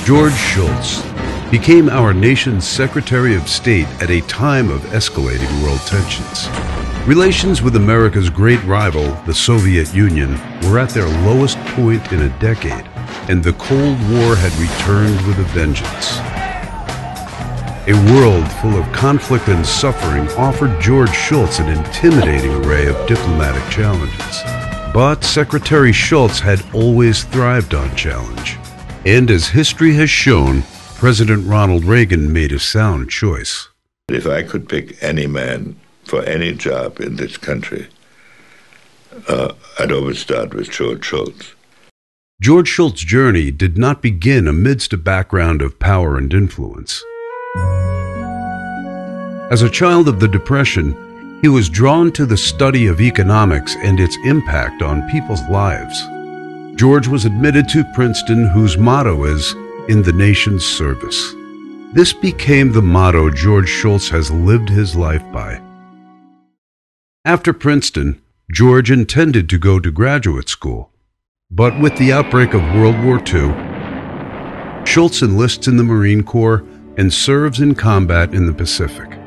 George Shultz became our nation's Secretary of State at a time of escalating world tensions. Relations with America's great rival, the Soviet Union, were at their lowest point in a decade, and the Cold War had returned with a vengeance. A world full of conflict and suffering offered George Shultz an intimidating array of diplomatic challenges. But Secretary Shultz had always thrived on challenge. And as history has shown, President Ronald Reagan made a sound choice. If I could pick any man for any job in this country, I'd always start with George Shultz. George Shultz's journey did not begin amidst a background of power and influence. As a child of the Depression, he was drawn to the study of economics and its impact on people's lives. George was admitted to Princeton, whose motto is, "In the nation's service." This became the motto George Shultz has lived his life by. After Princeton, George intended to go to graduate school. But with the outbreak of World War II, Shultz enlists in the Marine Corps and serves in combat in the Pacific.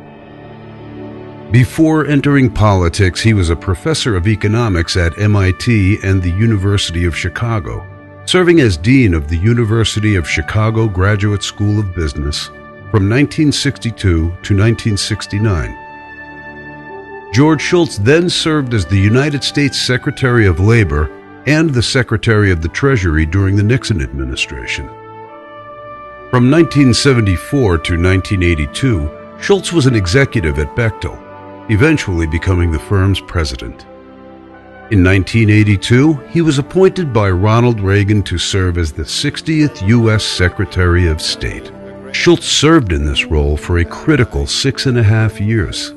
Before entering politics, he was a professor of economics at MIT and the University of Chicago, serving as dean of the University of Chicago Graduate School of Business from 1962 to 1969. George Shultz then served as the United States Secretary of Labor and the Secretary of the Treasury during the Nixon administration. From 1974 to 1982, Shultz was an executive at Bechtel, eventually becoming the firm's president. In 1982, he was appointed by Ronald Reagan to serve as the 60th U.S. Secretary of State. Shultz served in this role for a critical 6.5 years.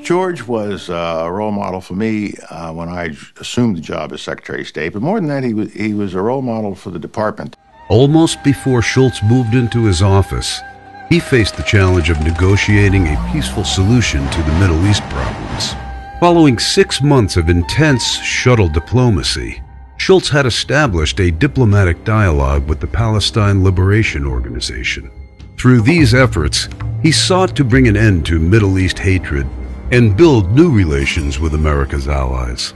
George was a role model for me when I assumed the job as Secretary of State, but more than that, he was a role model for the department. Almost before Shultz moved into his office, he faced the challenge of negotiating a peaceful solution to the Middle East problems. Following 6 months of intense shuttle diplomacy, Shultz had established a diplomatic dialogue with the Palestine Liberation Organization. Through these efforts, he sought to bring an end to Middle East hatred and build new relations with America's allies.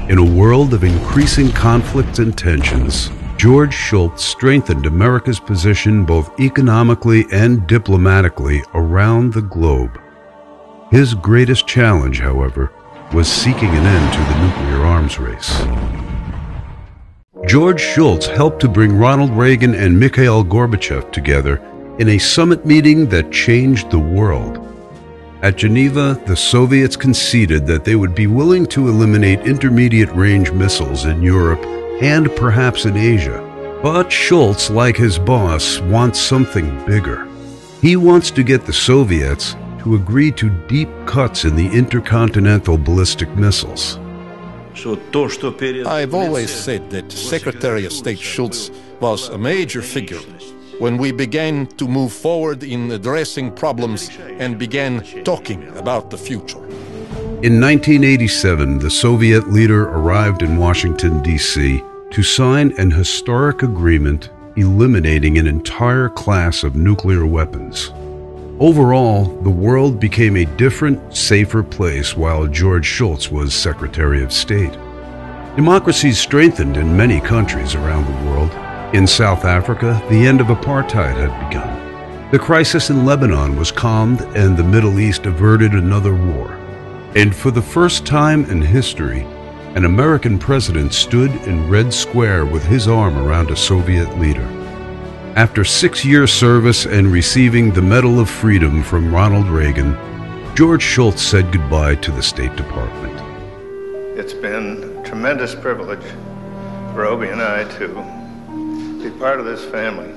In a world of increasing conflicts and tensions, George Shultz strengthened America's position both economically and diplomatically around the globe. His greatest challenge, however, was seeking an end to the nuclear arms race. George Shultz helped to bring Ronald Reagan and Mikhail Gorbachev together in a summit meeting that changed the world. At Geneva, the Soviets conceded that they would be willing to eliminate intermediate-range missiles in Europe and perhaps in Asia. But Shultz, like his boss, wants something bigger. He wants to get the Soviets to agree to deep cuts in the intercontinental ballistic missiles. I've always said that Secretary of State Shultz was a major figure when we began to move forward in addressing problems and began talking about the future. In 1987, the Soviet leader arrived in Washington, D.C. to sign an historic agreement eliminating an entire class of nuclear weapons. Overall, the world became a different, safer place while George Shultz was Secretary of State. Democracies strengthened in many countries around the world. In South Africa, the end of apartheid had begun. The crisis in Lebanon was calmed and the Middle East averted another war. And for the first time in history, an American president stood in Red Square with his arm around a Soviet leader. After 6 years' service and receiving the Medal of Freedom from Ronald Reagan, George Shultz said goodbye to the State Department. It's been a tremendous privilege for Obie and I to be part of this family.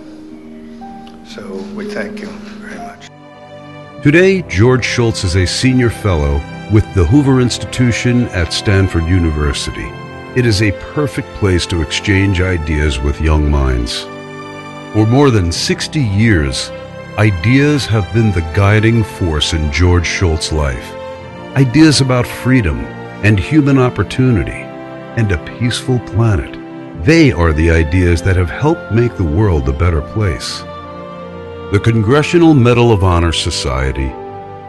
So we thank you very much. Today, George Shultz is a senior fellow with the Hoover Institution at Stanford University. It is a perfect place to exchange ideas with young minds. For more than 60 years, ideas have been the guiding force in George Shultz's life. Ideas about freedom and human opportunity and a peaceful planet. They are the ideas that have helped make the world a better place. The Congressional Medal of Honor Society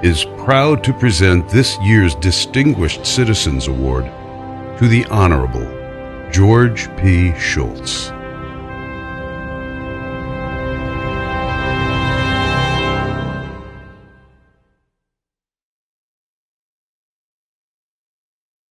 is proud to present this year's Distinguished Citizens Award to the Honorable George P. Shultz.